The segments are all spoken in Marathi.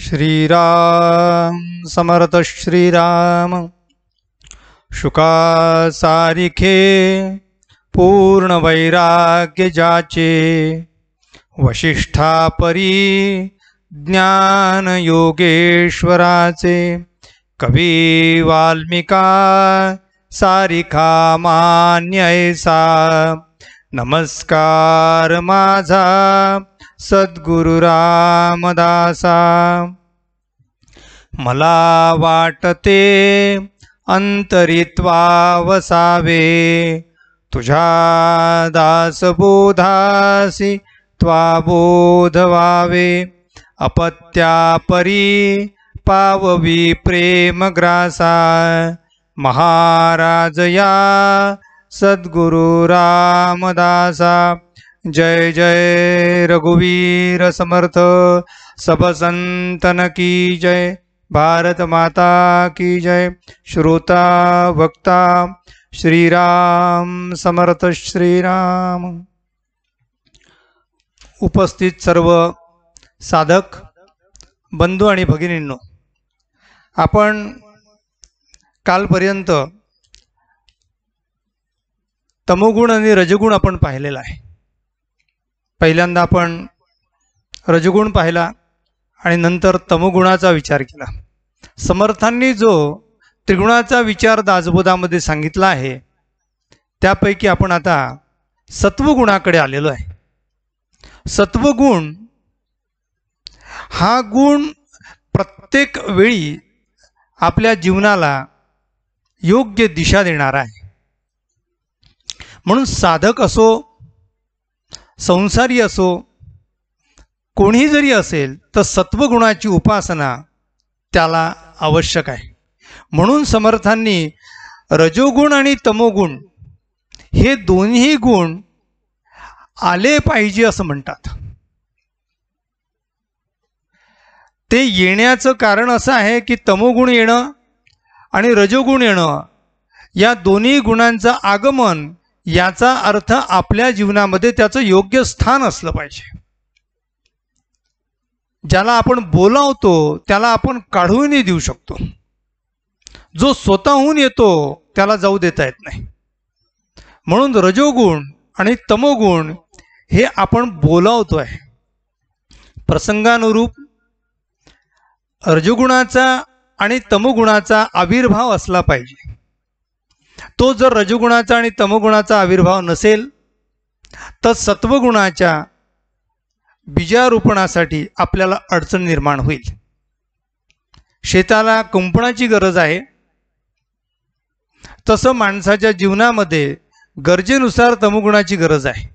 श्रीराम समर्थ श्रीराम। शुका सारिखे पूर्ण वैराग्य जाचे, वशिष्ठा परी ज्ञान योगेश्वराचे। कवी वाल्मिका सारिखा मान्य ऐसा, नमस्कार माझा सद्गुरु रामदासा। मला वाटते अंतरित्वा वसावे, तुझ्या दासबोधासी त्वा बोध व्हावे। अपत्यापरी पाववी प्रेमग्रासा, महाराज या सद्गुरु रामदासा। जय जय रघुवीर समर्थ, सब संतन की जय। भारत माता की जय। श्रोता वक्ता श्रीराम समर्थ श्रीराम। उपस्थित सर्व साधक बंधू आणि भगिनींनो, आपण कालपर्यंत तमोगुण आणि रजगुण आपण पाहिलेला आहे। पहिल्यांदा आपण रजगुण पाहिला आणि नंतर तमोगुणाचा विचार केला। समर्थांनी जो त्रिगुणाचा विचार दासबोधामध्ये सांगितला आहे, त्यापैकी आपण आता सत्वगुणाकडे आलेलो आहे। सत्वगुण हा गुण प्रत्येक वेळी आपल्या जीवनाला योग्य दिशा देणारा आहे। म्हणून साधक असो, संसारी असो, कोणी जरी असेल तर सत्वगुणाची उपासना त्याला आवश्यक आहे। म्हणून समर्थांनी रजोगुण आणि तमोगुण हे दोन्ही गुण आले पाहिजे असं म्हणतात। ते येण्याचं कारण असं आहे की तमोगुण येणं आणि रजोगुण येणं या दोन्ही गुणांचं आगमन, याचा अर्थ आपल्या जीवनामध्ये त्याचं योग्य स्थान असलं पाहिजे। ज्याला आपण बोलावतो त्याला आपण काढूनही देऊ शकतो, जो स्वतःहून येतो त्याला जाऊ देता येत नाही। म्हणून रजोगुण आणि तमोगुण हे आपण बोलावतोय। प्रसंगानुरूप रजोगुणाचा आणि तमोगुणाचा आविर्भाव असला पाहिजे। तो जर रजोगुणाचा आणि तमोगुणाचा आविर्भाव नसेल तर सत्वगुणाच्या बीजारोपणासाठी आपल्याला अडचण निर्माण होईल। शेताला कुंपणाची गरज आहे, तसं माणसाच्या जीवनामध्ये गरजेनुसार तमोगुणाची गरज आहे।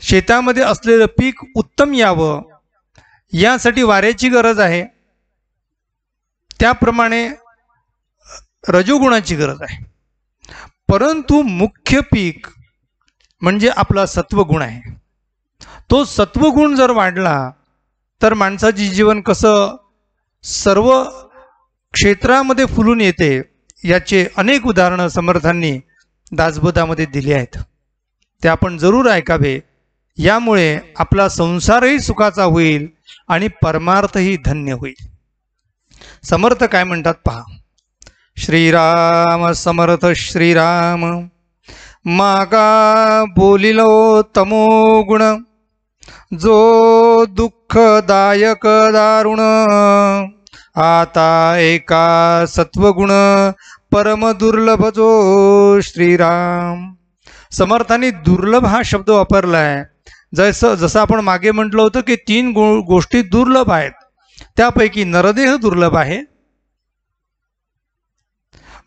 शेतामध्ये असलेलं पीक उत्तम यावं यासाठी वाऱ्याची गरज आहे, त्याप्रमाणे रजोगुणाची गरज आहे। परंतु मुख्य पीक म्हणजे आपला सत्वगुण आहे। तो सत्वगुण जर वाढला तर माणसाचे जीवन कसं सर्व क्षेत्रामध्ये फुलून येते, याचे अनेक उदाहरणं समर्थांनी दासबोधामध्ये दिली आहेत। ते आपण जरूर ऐकावे। यामुळे आपला संसारही सुखाचा होईल आणि परमार्थही धन्य होईल। समर्थ काय म्हणतात पहा। श्रीराम समर्थ श्रीराम। मागा बोलिलो तमोगुण, जो दुःखदायक दारुण। आता एका सत्वगुण, परम दुर्लभ जो श्रीराम। समर्थांनी दुर्लभ हा शब्द वापरलाय। जसं आपण मागे म्हटलं होतं की 3 गोष्टी दुर्लभ आहेत, त्यापैकी नरदेह दुर्लभ आहे,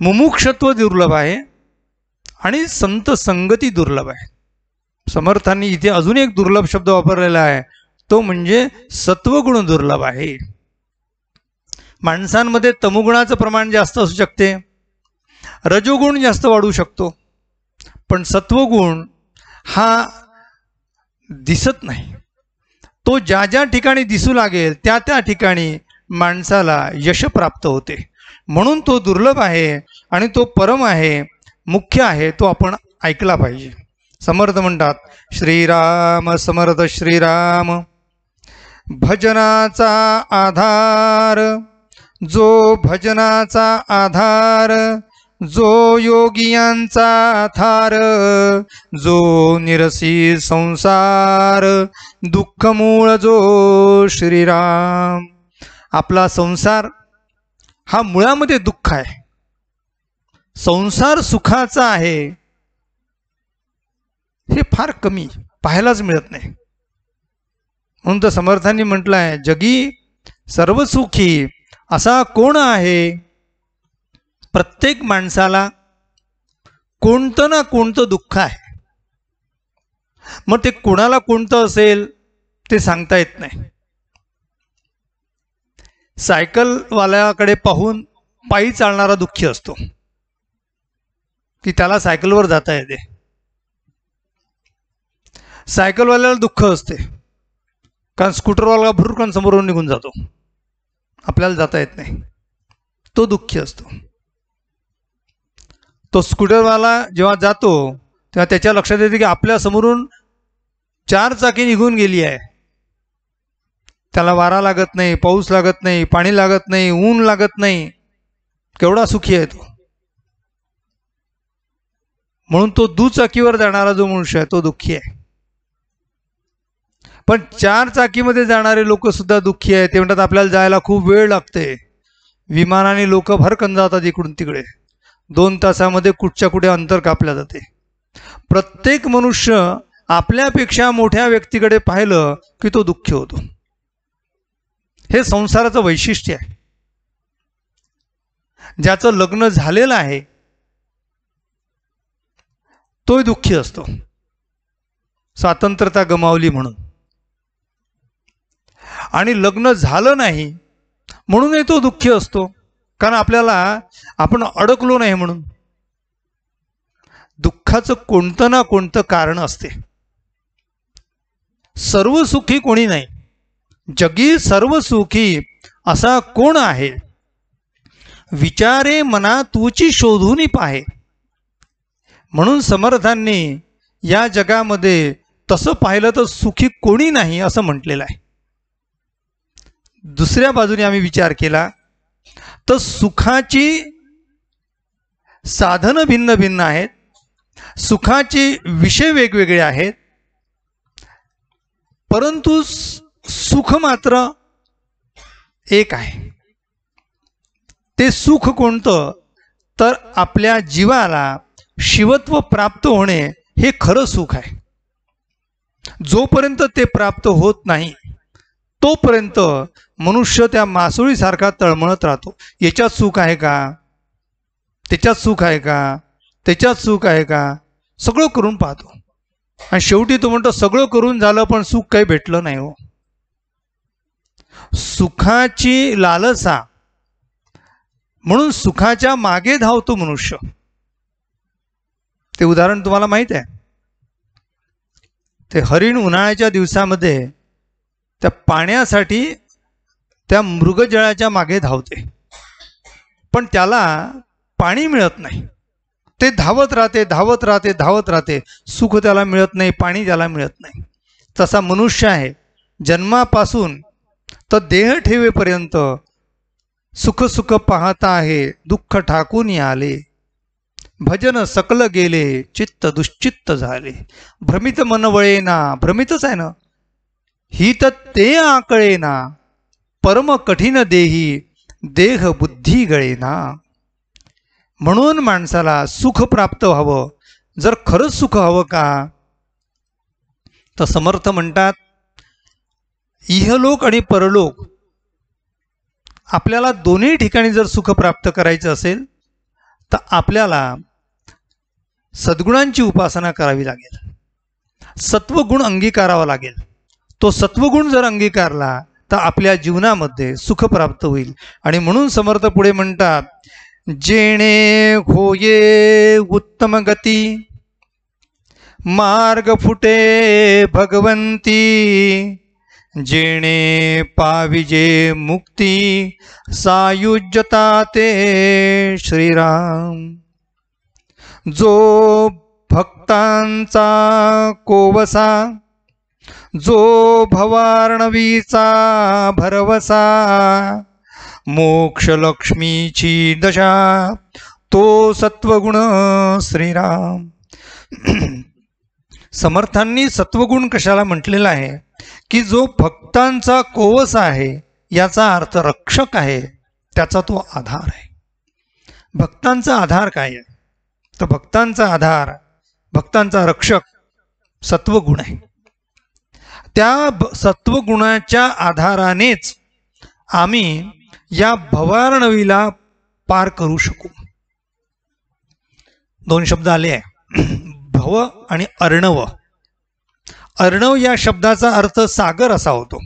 मुमुक्षत्व दुर्लभ आहे आणि संत संगती दुर्लभ आहे। समर्थांनी इथे अजून एक दुर्लभ शब्द वापरलेला आहे, तो म्हणजे सत्वगुण दुर्लभ आहे। माणसांमध्ये तमोगुणाचं प्रमाण जास्त असू शकते, रजोगुण जास्त वाढू शकतो, पण सत्वगुण हा दिसत नाही। तो ज्या ज्या ठिकाणी दिसू लागेल त्या त्या ठिकाणी माणसाला यश प्राप्त होते। म्हणून तो दुर्लभ आहे आणि तो परम आहे, मुख्य आहे, तो आपण ऐकला पाहिजे। समर्थ म्हणतात श्रीराम समर्थ श्रीराम। भजनाचा आधार, जो भजनाचा आधार, जो योगियांचा थार, जो निरसी संसार, दुःख मूळ जो श्रीराम. आपला संसार हा मुळामध्ये दुःख आहे. संसार सुखाचा आहे हे फार कमी पाहायलाच मिळत नाही. म्हणून तर समर्थांनी म्हटलं आहे, जगी सर्व सुखी असा कोण आहे. प्रत्येक माणसाला कोणतं ना कोणतं दुःख आहे. मग ते कोणाला कोणतं असेल ते सांगता येत नाही. सायकलवाल्याकडे पाहून पायी चालणारा दुःखी असतो की त्याला सायकलवर जाता येते. सायकलवाल्याला दुःख असते कारण स्कूटरवाला भुरकन समोरून निघून जातो, आपल्याला जाता येत नाही, तो दुःखी असतो. तो स्कूटरवाला जेव्हा जातो तेव्हा त्याच्या लक्षात येते की आपल्या समोरून 4 चाकी निघून गेली आहे. त्याला वारा लागत नाही, पाऊस लागत नाही, पाणी लागत नाही, ऊन लागत नाही, केवढा सुखी आहे तो. म्हणून तो दुचाकीवर जाणारा जो मनुष्य आहे तो दुःखी आहे. पण 4 चाकीमध्ये जाणारे लोक सुद्धा दुःखी आहेत. ते म्हणतात आपल्याला जायला खूप वेळ लागते. विमानाने लोक भरकन जातात इकडून तिकडे, 2 तासामध्ये कुठच्या कुठे अंतर कापल्या जाते. प्रत्येक मनुष्य आपल्यापेक्षा मोठ्या व्यक्तीकडे पाहिलं की तो दुःखी होतो. हे संसाराचं वैशिष्ट्य आहे. ज्याचं लग्न झालेलं आहे तोही दुःखी असतो, स्वातंत्र्यता गमावली म्हणून. आणि लग्न झालं नाही म्हणूनही तो दुःखी असतो, कारण आपण अडकलो नाही म्हणून. दुःखाचं कोणतं ना कोणतं कारण असते. सर्व सुखी कोणी नाही. जगी सर्व सुखी असा कोण आहे. विचारे मना तूची शोधून पाहे. म्हणून समर्थांनी या जगामध्ये तसं पाहिलं तर सुखी कोणी नाही असं म्हटलेलं आहे. दुसऱ्या बाजूने आम्ही विचार केला तर सुखाची साधनं भिन्न भिन्न आहेत, सुखाचे विषय वेगवेगळे आहेत, परंतु सुख मात्र एक आहे. ते सुख कोणतं तर आपल्या जीवाला शिवत्व प्राप्त होणे हे खरं सुख आहे. जोपर्यंत ते प्राप्त होत नाही तोपर्यंत मनुष्य त्या मासोळीसारखा तळमळत राहतो. याच्यात सुख आहे का, त्याच्यात सुख आहे का, त्याच्यात सुख आहे का, सगळं करून पाहतो आणि शेवटी तो म्हणतो सगळं करून झालं पण सुख काही भेटलं नाही. हो, सुखाची लालसा म्हणून सुखाच्या मागे धावतो मनुष्य. ते उदाहरण तुम्हाला माहित आहे. ते हरिण उन्हाळ्याच्या दिवसामध्ये त्या पाण्यासाठी त्या मृगजळाच्या मागे धावते, पण त्याला पाणी मिळत नाही. ते धावत राहते धावत राहते धावत राहते, सुख त्याला मिळत नाही, पाणी त्याला मिळत नाही. तसा मनुष्य आहे. जन्मापासून तर देह ठेवेपर्यंत सुख सुख पाहता आहे, दुःख ठाकून आले. भजन सकल गेले, चित्त दुश्चित्त झाले. भ्रमित मन वळेना, भ्रमितच आहे ना. ही तर ते आकळेना, परम कठीण देही देह बुद्धी गळेना. म्हणून माणसाला सुख प्राप्त व्हावं, जर खरंच सुख हवं का तर समर्थ म्हणतात इहलोक आणि परलोक आपल्याला दोन्ही ठिकाणी जर सुख प्राप्त करायचं असेल तर आपल्याला सद्गुणांची उपासना करावी लागेल, सत्वगुण अंगीकारावा लागेल. तो सत्वगुण जर अंगीकारला तर आपल्या जीवनामध्ये सुख प्राप्त होईल. आणि म्हणून समर्थ पुढे म्हणतात जेणे होये उत्तम गती, मार्ग फुटे भगवंती. जेणे पाविजे मुक्ती, सायुज्यता ते श्रीराम. जो भक्तांचा कोवसा, जो भवार्णवीचा भरवसा, मोक्ष लक्ष्मीची दशा, तो सत्वगुण श्रीराम. समर्थांनी सत्वगुण कशाला म्हटलेला आहे की जो भक्तांचा कोवस आहे, याचा अर्थ रक्षक आहे, त्याचा तो आधार आहे. भक्तांचा आधार काय आहे? तर भक्तांचा आधार, भक्तांचा रक्षक सत्वगुण आहे. त्या सत्वगुणाच्या आधारानेच आम्ही या भवार्णवीला पार करू शकू. दोन शब्द आले आहे, भव आणि अर्णव. अर्णव या शब्दाचा अर्थ सागर असा होतो.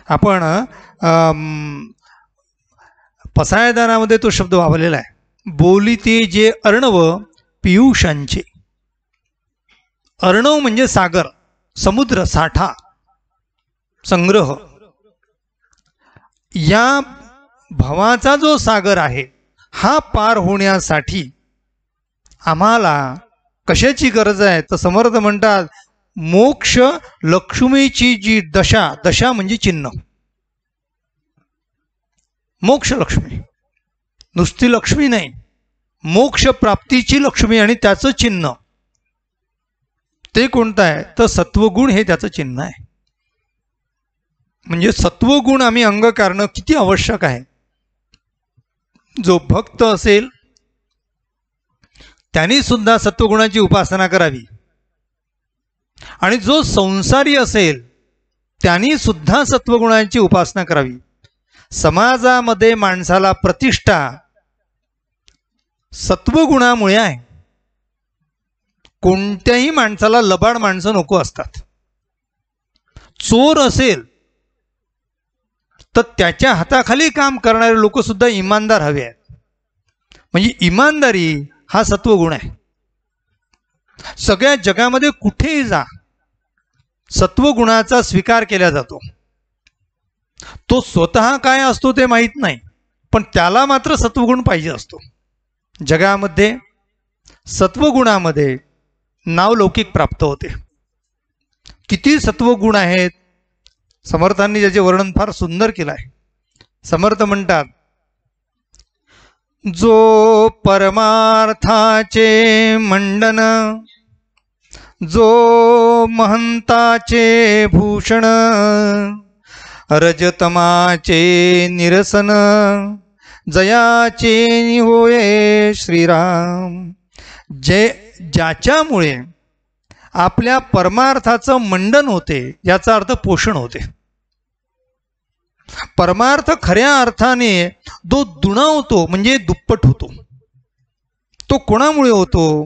आपण पसायदानामध्ये तो शब्द वापरलेला आहे, बोलिते जे अर्णव पियुषांचे. अर्णव म्हणजे सागर, समुद्र, साठा, संग्रह. या भवाचा जो सागर आहे, हा पार होण्यासाठी आम्हाला कशाची गरज आहे? तर समर्थ म्हणतात, मोक्ष लक्ष्मीची जी दशा, दशा म्हणजे चिन्ह, मोक्ष लक्ष्मी, नुसती लक्ष्मी नाही, मोक्ष प्राप्तीची लक्ष्मी आणि त्याचं चिन्ह ते कोणतं आहे? तर सत्वगुण हे त्याचं चिन्ह आहे. म्हणजे सत्वगुण आम्ही अंगीकारणं किती आवश्यक आहे. जो भक्त असेल त्यांनी सुद्धा सत्वगुणाची उपासना करावी, आणि जो संसारी असेल त्यांनी सुद्धा सत्वगुणाची उपासना करावी. समाजामध्ये माणसाला प्रतिष्ठा सत्वगुणामुळे आहे. कोणत्याही माणसाला लबाड माणसं नको असतात. चोर असेल तर त्याच्या हाताखाली काम करणारे लोक सुद्धा इमानदार हवे आहेत. म्हणजे इमानदारी हा सत्वगुण आहे. सगळ्या जगामध्ये कुठेही जा, सत्वगुणाचा स्वीकार केला जातो. तो स्वतः काय असतो ते माहीत नाही, पण त्याला मात्र सत्वगुण पाहिजे असतो. जगामध्ये सत्वगुणामध्ये नावलौकिक प्राप्त होते. किती सत्वगुण आहेत, समर्थांनी त्याचे वर्णन फार सुंदर केलं आहे. समर्थ म्हणतात, जो परमार्थाचे मंडन, जो महंताचे भूषण, रजतमाचे निरसन, जयाचे होये श्रीराम. ज्याच्यामुळे आपल्या परमार्थाचं मंडन होते, याचा अर्थ पोषण होते. परमार्थ खऱ्या अर्थाने जो दुणावतो म्हणजे दुप्पट होतो, तो कोणामुळे होतो?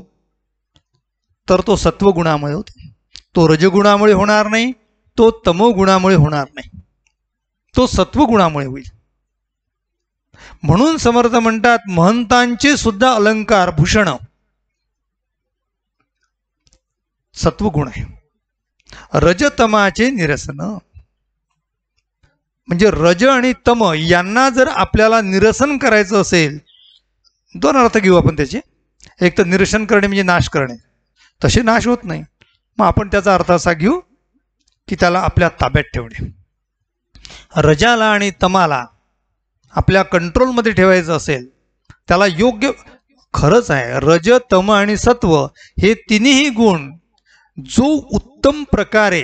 तर तो सत्वगुणामुळे होतो. तो रजगुणामुळे होणार नाही, तो तमोगुणामुळे होणार नाही, तो सत्वगुणामुळे होईल. म्हणून समर्थ म्हणतात, महंतांचे सुद्धा अलंकार, भूषण सत्वगुण आहे. रजतमाचे निरसन म्हणजे रज आणि तम यांना जर आपल्याला निरसन करायचं असेल, दोन अर्थ घेऊ आपण त्याचे. एक तर निरसन करणे म्हणजे नाश करणे, तसे नाश होत नाही. मग आपण त्याचा अर्थ असा घेऊ की त्याला आपल्या ताब्यात ठेवणे. रजाला आणि तमाला आपल्या कंट्रोलमध्ये ठेवायचं असेल, त्याला योग्य, खरंच आहे, रज, तम आणि सत्व हे तिन्ही गुण जो उत्तम प्रकारे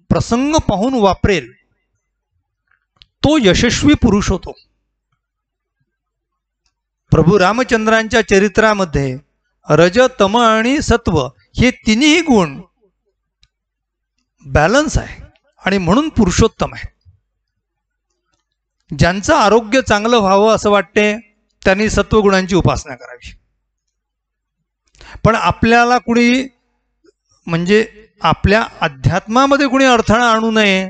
प्रसंग पाहून वापरेल तो यशस्वी पुरुष होतो. प्रभू रामचंद्रांच्या चरित्रामध्ये रज, तम आणि सत्व हे तिन्ही गुण बॅलन्स आहे आणि म्हणून पुरुषोत्तम आहे. ज्यांचं आरोग्य चांगलं व्हावं असं वाटते त्यांनी सत्वगुणांची उपासना करावी. पण आपल्याला कुणी म्हणजे आपल्या अध्यात्मामध्ये कुणी अडथळा आणू नये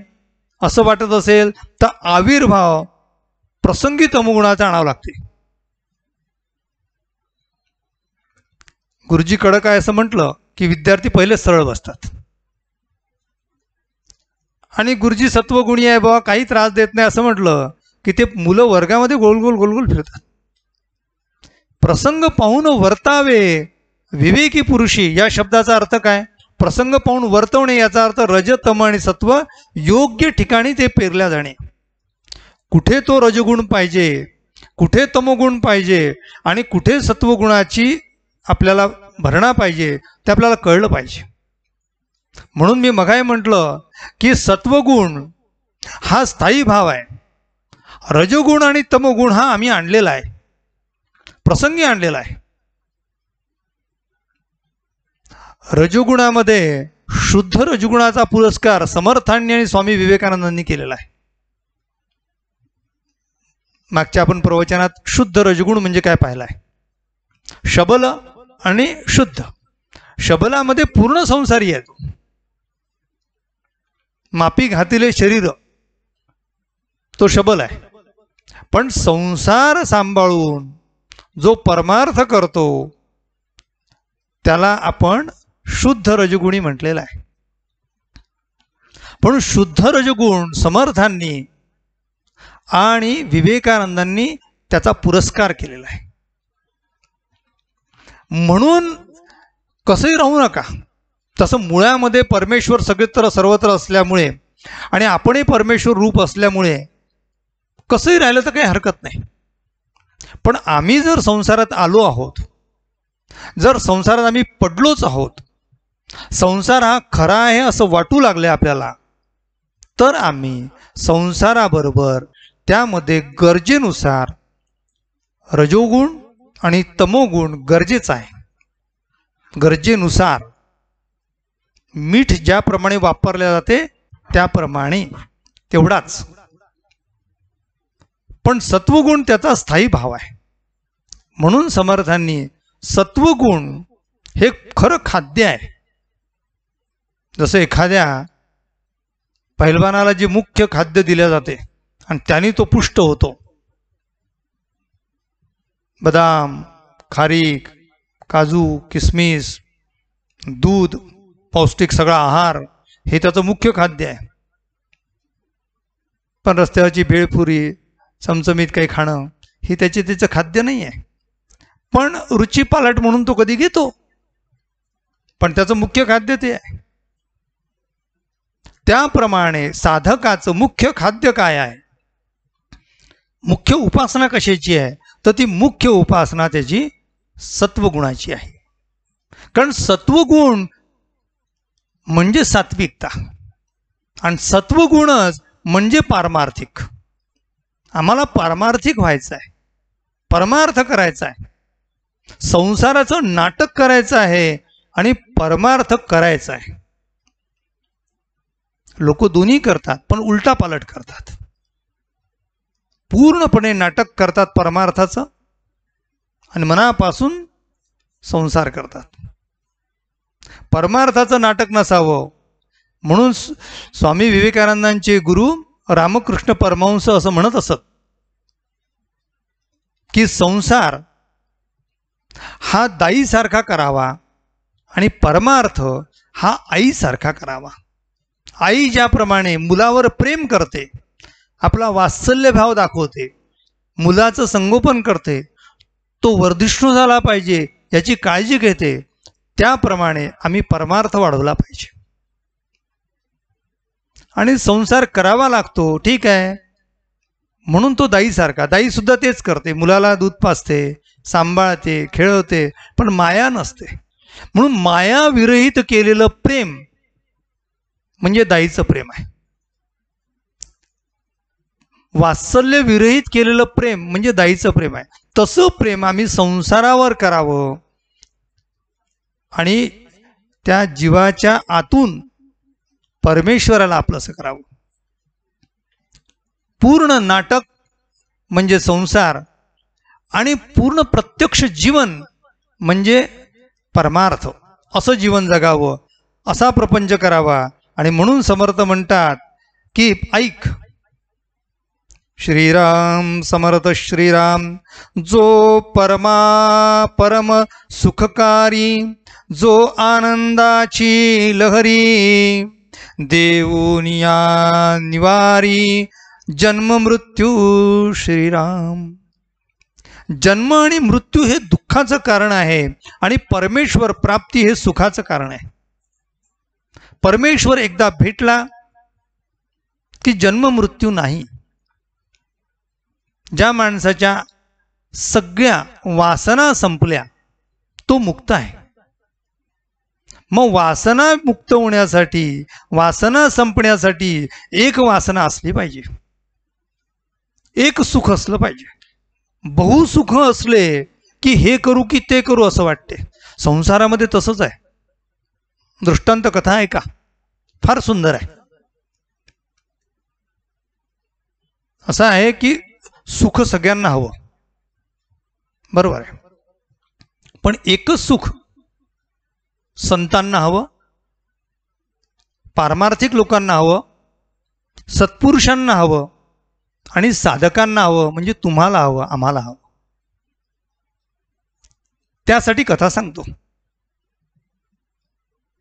असं वाटत असेल तर आविर्भाव प्रसंगी तमोगुणाचा आणावं लागते. गुरुजीकडं काय असं म्हटलं की विद्यार्थी पहिले सरळ बसतात आणि गुरुजी सत्वगुणी आहे बाबा, काही त्रास देत नाही असं म्हटलं की ते मुलं वर्गामध्ये गोलगोल गोलगोल फिरतात. प्रसंग पाहून वर्तावे विवेकी पुरुषी या शब्दाचा अर्थ काय? प्रसंग पाहून वर्तवणे, याचा अर्थ रज तम आणि सत्व योग्य ठिकाणी ते पेरल्या जाणे. कुठे तो रजगुण पाहिजे, कुठे तमोगुण पाहिजे आणि कुठे सत्वगुणाची आपल्याला भरणा पाहिजे ते आपल्याला कळलं पाहिजे. म्हणून मी मगाही म्हटलं की सत्वगुण हा स्थायी भाव आहे. रजोगुण आणि तमोगुण हा आम्ही आणलेला आहे, प्रसंगी आणलेला आहे. रजोगुणामध्ये शुद्ध रजगुणाचा पुरस्कार समर्थांनी आणि स्वामी विवेकानंदांनी केलेला आहे. मागच्या आपण प्रवचनात शुद्ध रजगुण म्हणजे काय पाहिलाय. शबल आणि शुद्ध. शबलामध्ये पूर्ण संसारी आहे, तो मापी घातिले शरीर, तो शबल आहे. पण संसार सांभाळून जो परमार्थ करतो त्याला आपण शुद्ध रजगुणी म्हटलेला आहे. पण शुद्ध रजगुण समर्थांनी आणि विवेकानंदांनी त्याचा पुरस्कार केलेला आहे. म्हणून कसंही राहू नका, तसं मुळामध्ये परमेश्वर सगळीत्र सर्वत्र असल्यामुळे आणि आपणही परमेश्वर रूप असल्यामुळे कसंही राहिलं तर काही हरकत नाही. पण आम्ही जर संसारात आलो आहोत, जर संसारात आम्ही पडलोच आहोत, संसार हा खरा आहे असं वाटू लागले आपल्याला, तर आम्ही संसाराबरोबर त्यामध्ये गरजेनुसार रजोगुण आणि तमोगुण गरजेचा आहे. गरजेनुसार मीठ ज्याप्रमाणे वापरले जाते त्याप्रमाणे तेवढाच. पण सत्वगुण त्याचा स्थायी भाव आहे. म्हणून समर्थांनी सत्वगुण हे खरं खाद्य आहे. जसं एखाद्या पहिलवानाला जे मुख्य खाद्य दिले जाते आणि त्याने तो पुष्ट होतो, बदाम, खारीक, काजू, किसमिस, दूध, पौष्टिक सगळा आहार हे त्याचं मुख्य खाद्य आहे. पण रस्त्यावरची भेळपुरी, चमचमीत काही खाणं हे त्याचं खाद्य नाही आहे. पण रुची पालट म्हणून तो कधी घेतो, पण त्याचं मुख्य खाद्य ते आहे. त्याप्रमाणे साधकाचं मुख्य खाद्य काय आहे, मुख्य उपासना कशाची आहे, तर ती मुख्य उपासना त्याची सत्वगुणाची आहे. कारण सत्वगुण म्हणजे सात्विकता आणि सत्वगुणच म्हणजे पारमार्थिक. आम्हाला पारमार्थिक व्हायचं आहे, परमार्थ करायचा आहे, संसाराचं नाटक करायचं आहे आणि परमार्थ करायचा आहे. लोक दोन्ही करतात पण उलटा पालट करतात. पूर्णपणे नाटक करतात परमार्थाचं आणि मनापासून संसार करतात. परमार्थाचं नाटक नसावं म्हणून स्वामी विवेकानंदांचे गुरु रामकृष्ण परमहंस असं म्हणत असत की संसार हा दाईसारखा करावा आणि परमार्थ हा आईसारखा करावा. आई ज्याप्रमाणे मुलावर प्रेम करते, आपला वात्सल्य भाव दाखवते, मुलाचं संगोपन करते, तो वर्धिष्णू झाला पाहिजे याची काळजी घेते, त्याप्रमाणे आम्ही परमार्थ वाढवला पाहिजे. आणि संसार करावा लागतो, ठीक आहे, म्हणून तो दाईसारखा. दाई सुद्धा तेच करते, मुलाला दूध पाजते, सांभाळते, खेळवते, पण माया नसते. म्हणून माया विरहित केलेलं प्रेम म्हणजे दाईचं प्रेम आहे. वात्सल्य विरहित केलेलं प्रेम म्हणजे दाईचं प्रेम आहे. तसं प्रेम आम्ही संसारावर करावं आणि त्या जीवाच्या आतून परमेश्वराला आपलंसं करावं. पूर्ण नाटक म्हणजे संसार आणि पूर्ण प्रत्यक्ष जीवन म्हणजे परमार्थ. असं जीवन जगावं, असा प्रपंच करावा. आणि म्हणून समर्थ म्हणतात की ऐक श्रीराम समर्थ श्रीराम, जो परम सुखकारी, जो आनंदाची लहरी, देऊनिया निवारी, जन्म मृत्यू श्रीराम. जन्म आणि मृत्यू हे दुःखाचं कारण आहे आणि परमेश्वर प्राप्ती हे सुखाचं कारण आहे. परमेश्वर एकदा भेटला की जन्म मृत्यू नाही. ज्या माणसाच्या सगळ्या वासना संपल्या तो मुक्त आहे. मग वासना मुक्त होण्यासाठी, वासना संपण्यासाठी एक वासना असली पाहिजे, एक सुख असलं पाहिजे. बहुसुख असले की हे करू की ते करू असं वाटते. संसारामध्ये तसंच आहे. दृष्टांत कथा आहे का, फार सुंदर आहे. असं आहे की सुख सगळ्यांना हवं, बरोबर आहे, पण एकच सुख संतांना हवं, पारमार्थिक लोकांना हवं, सत्पुरुषांना हवं आणि साधकांना हवं, म्हणजे तुम्हाला हवं, आम्हाला हवं. त्यासाठी कथा सांगतो.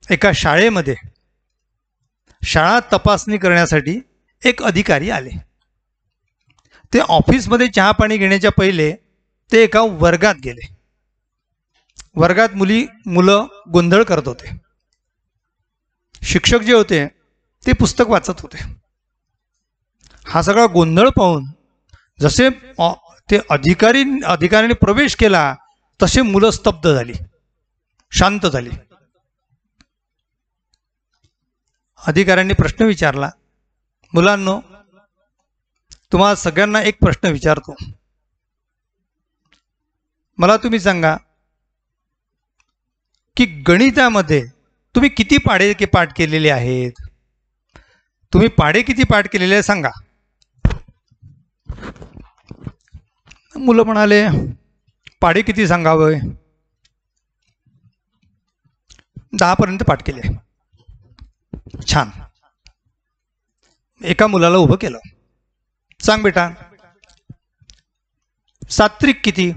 एका शाळेमध्ये शाळा तपासणी करण्यासाठी एक अधिकारी आले. ते ऑफिसमध्ये चहा पाणी घेण्याच्या पहिले ते एका वर्गात गेले. वर्गात मुलं गोंधळ करत होते. शिक्षक जे होते ते पुस्तक वाचत होते. हा सगळा गोंधळ पाहून जसे ते अधिकाऱ्याने प्रवेश केला तसे मुलं स्तब्ध झाली, शांत झाली. अधिकाऱ्यांनी प्रश्न विचारला, मुलांनो, तुम्हाला सगळ्यांना एक प्रश्न विचारतो. मला तुम्ही सांगा की गणितामध्ये तुम्ही किती पाढे पाठ केलेले आहेत? तुम्ही पाढे किती पाठ केलेले सांगा. मुलं म्हणाले, पाढे किती सांगावे? 10 पर्यंत पाठ केले. छान. एका मुलाला उभं केलं. सांग बेटा, सात्विक किती?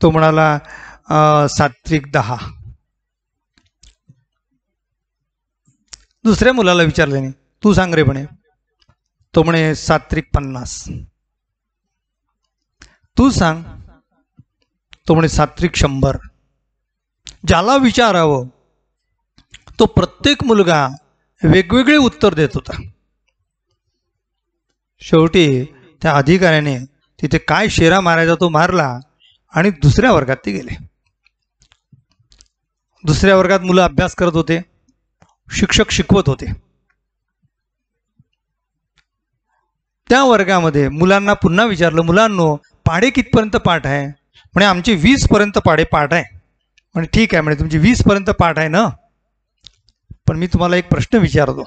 तो म्हणाला, सात्विक 10. दुसऱ्या मुलाला विचारल्याने, तू सांग रे म्हणे. तो म्हणे, सात्विक 50. तू सांग. तो म्हणे, सात्विक 100. ज्याला विचारावं तो प्रत्येक मुलगा वेगवेगळे उत्तर देत होता. शेवटी त्या अधिकाऱ्याने तिथे काय शेरा मारायचा तो मारला आणि दुसऱ्या वर्गात ते गेले. दुसऱ्या वर्गात मुलं अभ्यास करत होते, शिक्षक शिकवत होते. त्या वर्गामध्ये मुलांना पुन्हा विचारलं, मुलांनो, पाढे कितपर्यंत पाठ आहे? म्हणे, आमचे 20 पर्यंत पाठ आहे. म्हणे, ठीक आहे म्हणे, तुमची 20 पर्यंत पाठ आहे ना, पण मी तुम्हाला एक प्रश्न विचारतो.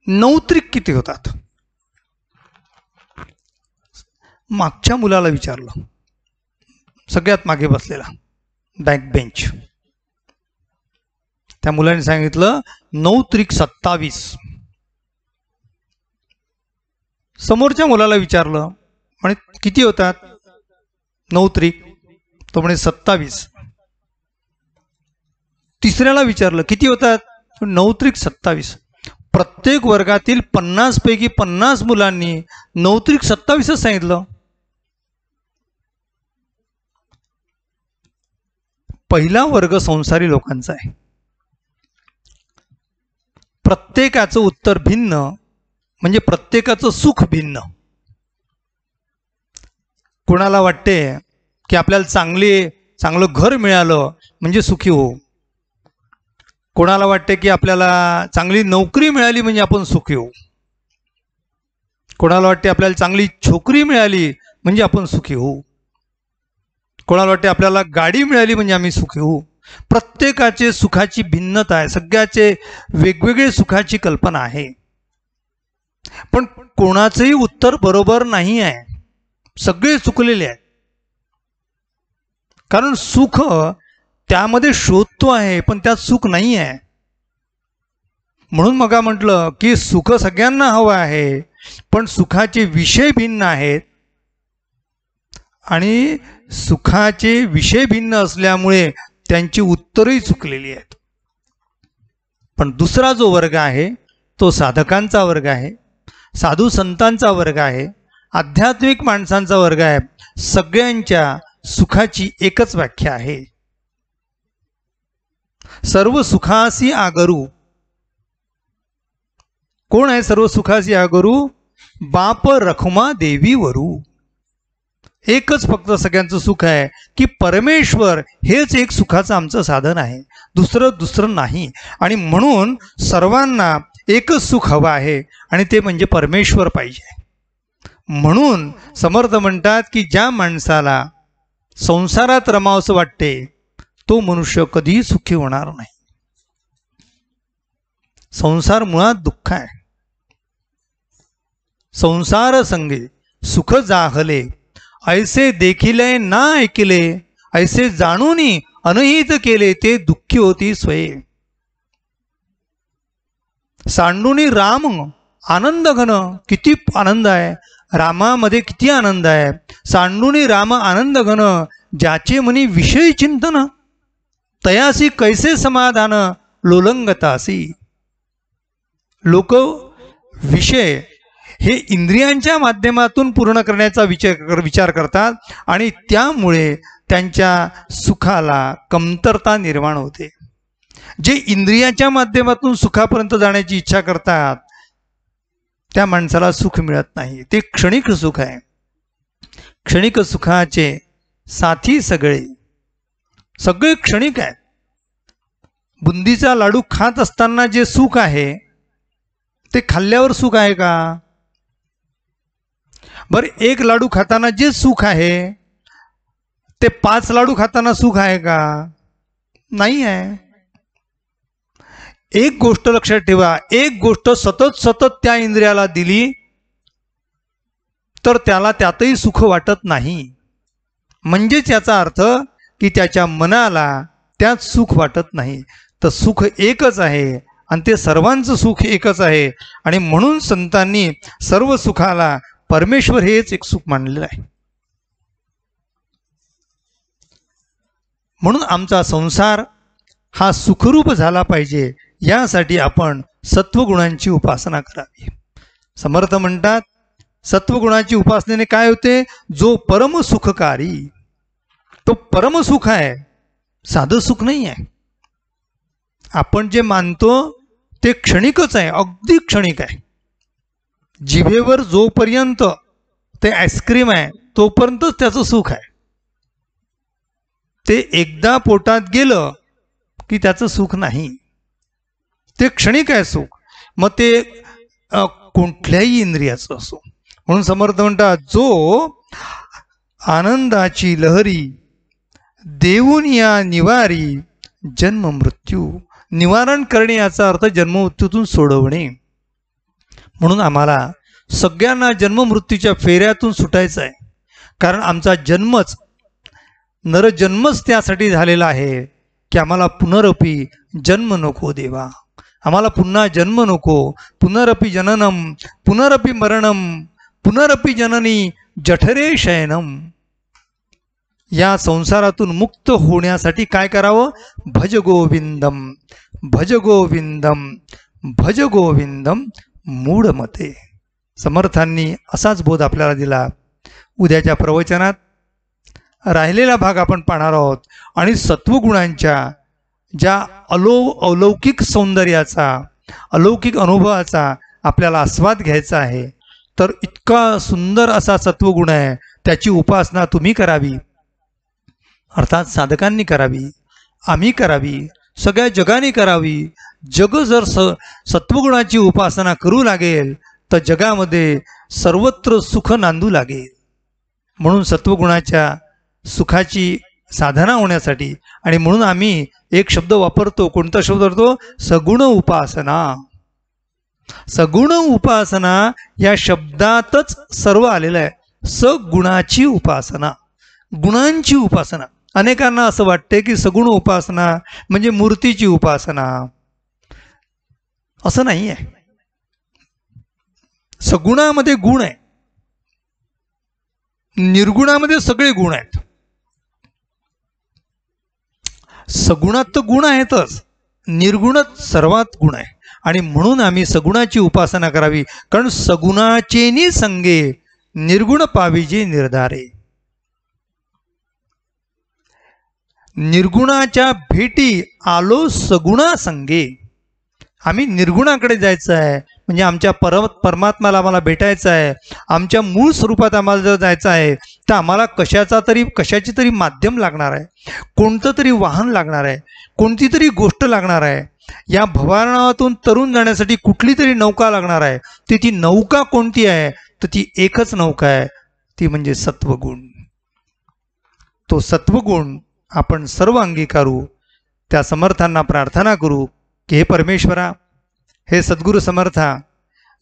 नौत्रिक किती होतात? मागच्या मुलाला विचारलं, सगळ्यात मागे बसलेला, बॅक बेंच. त्या मुलाने सांगितलं, 9त्रिक 27. समोरच्या मुलाला विचारलं, म्हणे किती होतात 9त्रिक? तो म्हणे 27. तिसऱ्याला विचारलं, किती होतात? 9त्रिक 27. प्रत्येक वर्गातील 50 पैकी 50 मुलांनी 9त्रिक 27च सांगितलं. पहिला वर्ग संसारी लोकांचा आहे. प्रत्येकाचं उत्तर भिन्न, म्हणजे प्रत्येकाचं सुख भिन्न. कोणाला वाटते की आपल्याला चांगलं घर मिळालं म्हणजे सुखी होऊ. कोणाला वाटते की आपल्याला चांगली नोकरी मिळाली म्हणजे आपण सुखी होऊ. कोणाला वाटते आपल्याला चांगली छोकरी मिळाली म्हणजे आपण सुखी होऊ. कोणाला वाटते आपल्याला गाडी मिळाली म्हणजे आम्ही सुखी होऊ. प्रत्येकाचे सुखाची भिन्नता आहे, सगळ्याचे वेगवेगळे सुखाची कल्पना आहे. पण कोणाचंही उत्तर बरोबर नाही आहे. सगळे चुकलेले आहेत. कारण सुख त्यामध्ये शोधतो आहे, पण त्यात सुख नाही आहे. म्हणून मग म्हटलं की सुख सगळ्यांना हवं आहे, पण सुखाचे विषय भिन्न आहेत. आणि सुखाचे विषय भिन्न असल्यामुळे त्यांची उत्तरही चुकलेली आहेत. पण दुसरा जो वर्ग आहे तो साधकांचा वर्ग आहे, साधू संतांचा वर्ग आहे, आध्यात्मिक माणसांचा वर्ग आहे. सगळ्यांच्या सुखाची एकच व्याख्या आहे. सर्व सुखासी आगरू. कोण आहे सर्व सुखासी आगरू? बाप रखुमा देवी वरू. एकच फक्त सगळ्यांचं सुख आहे की परमेश्वर हेच एक सुखाचं आमचं साधन आहे, दुसरं नाही. आणि म्हणून सर्वांना एकच सुख हवं आहे आणि ते म्हणजे परमेश्वर पाहिजे. म्हणून समर्थ म्हणतात की ज्या माणसाला संसारात रमावंसं वाटते तो मनुष्य कधीही सुखी होणार नाही. संसार मुळात दुःख आहे. संसार संगे सुख जाहले, ऐसे देखिले ना ऐकिले, ऐसे जाणूनी अनहित केले, ते दुःखी होती स्वये. सांडूनी राम आनंद घन, किती आनंद आहे रामामध्ये, किती आनंद आहे. सांडूनी राम आनंद घन, ज्याचे मनी विषय चिंतन, तयासी कैसे समाधान लोलंगतासी. लोक विषय हे इंद्रियांच्या माध्यमातून पूर्ण करण्याचा विचार करतात आणि त्यामुळे त्यांच्या सुखाला कमतरता निर्माण होते. जे इंद्रियाच्या माध्यमातून सुखापर्यंत जाण्याची इच्छा करतात त्या माणसाला सुख मिळत नाही. ते क्षणिक सुख आहे. क्षणिक सुखाचे साथी सगळे क्षणिक आहे. बुंदीचा लाडू खात असताना जे सुख आहे ते खाल्ल्यावर सुख आहे का? बरं, एक लाडू खाताना जे सुख आहे ते 5 लाडू खाताना सुख आहे का? नाही आहे. एक गोष्ट लक्षात ठेवा, एक गोष्ट सतत त्या इंद्रियाला दिली तर त्याला त्यातही सुख वाटत नाही. म्हणजेच याचा अर्थ की त्याच्या मनाला त्यात सुख वाटत नाही. तर सुख एकच आहे आणि ते सर्वांचं सुख एकच आहे. आणि म्हणून संतांनी सर्व सुखाला परमेश्वर हेच एक सुख मानलेलं आहे. म्हणून आमचा संसार हा सुखरूप झाला पाहिजे यासाठी आपण सत्वगुणांची उपासना करावी. समर्थ म्हणतात सत्वगुणाची उपासनेने काय होते? जो परम सुखकारी, तो परम सुख आहे, साधं सुख नाही आहे. आपण जे मानतो ते क्षणिकच आहे, अगदी क्षणिक आहे. जिभेवर जोपर्यंत ते आईस्क्रीम आहे तोपर्यंतच त्याचं सुख आहे. ते एकदा पोटात गेलं की त्याचं सुख नाही, ते क्षणिक आहे सुख. मग ते कुठल्याही इंद्रियाचं असो. म्हणून समर्थ म्हणतात जो आनंदाची लहरी देऊन या निवारी, जन्म मृत्यू. निवारण करणे याचा अर्थ जन्ममृत्यूतून सोडवणे. म्हणून आम्हाला सगळ्यांना जन्ममृत्यूच्या फेऱ्यातून सुटायचं आहे. कारण आमचा जन्मच नरजन्मच त्यासाठी झालेला आहे की आम्हाला पुनरपी जन्म नको देवा, आम्हाला पुन्हा जन्म नको. पुनरपी जननम पुनरपी मरणम पुनरपी जननी जठरे शयनम. या संसारातून मुक्त होण्यासाठी काय करावं? भज गोविंदम भज गोविंदम भज गोविंदम मूढमते. समर्थांनी असाच बोध आपल्याला दिला. उद्याच्या प्रवचनात राहिलेला भाग आपण पाहणार आहोत. आणि सत्वगुणांच्या ज्या अलौकिक सौंदर्याचा, अलौकिक अनुभवाचा आपल्याला आस्वाद घ्यायचा आहे, तर इतका सुंदर असा सत्वगुण आहे, त्याची उपासना तुम्ही करावी, अर्थात साधकांनी करावी, आम्ही करावी, सगळ्या जगाने करावी. जग जर सत्वगुणाची उपासना करू लागेल तर जगामध्ये सर्वत्र सुख नांदू लागेल. म्हणून सत्वगुणाच्या सुखाची साधना होण्यासाठी, आणि म्हणून आम्ही एक शब्द वापरतो. कोणता शब्द वापरतो? सगुण उपासना. सगुण उपासना या शब्दातच सर्व आलेलं आहे. सगुणाची उपासना, गुणांची उपासना. अनेकांना असं वाटते की सगुण उपासना म्हणजे मूर्तीची उपासना. असं नाही आहे. सगुणामध्ये गुण आहे, निर्गुणामध्ये सगळे गुण आहेत. सगुणात तर गुण आहेतच, निर्गुणात सर्वात गुण आहे. आणि म्हणून आम्ही सगुणाची उपासना करावी. कारण सगुणाचेनी संगे निर्गुण पाविजे निर्धारे. निर्गुणाच्या भेटी आलो सगुणा संगे. आम्ही निर्गुणाकडे जायचं आहे, म्हणजे आमच्या परमात्म्याला आम्हाला भेटायचं आहे, आमच्या मूळ स्वरूपात आम्हाला जर जायचं आहे तर आम्हाला कशाची तरी माध्यम लागणार आहे, कोणतं तरी वाहन लागणार आहे, कोणती तरी गोष्ट लागणार आहे. या भवारणातून तरुण जाण्यासाठी कुठली तरी नौका लागणार आहे. ती नौका कोणती आहे? तर ती एकच नौका आहे, ती म्हणजे सत्वगुण. तो सत्वगुण आपण सर्व अंगीकारू. त्या समर्थांना प्रार्थना करू की हे परमेश्वरा, हे सद्गुरू समर्था,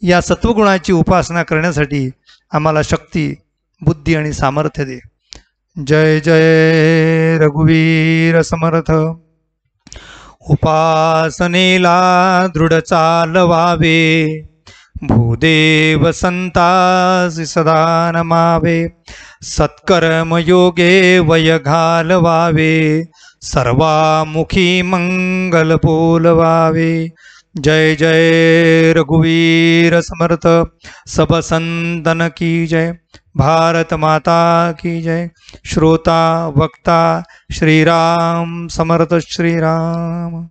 या सत्वगुणाची उपासना करण्यासाठी आम्हाला शक्ती, बुद्धी आणि सामर्थ्य दे. जय जय रघुवीर समर्थ. उपासनेला दृढ चालवावे, भूदेव संतासी सदा नमावे. सत्कर्म योगे वय घालवावे, सर्वामुखी मंगल बोलवावे. जय जय रघुवीर समर्थ. सब संतन की जय. भारत माता की जय. श्रोता वक्ता श्रीराम समर्थ श्रीराम.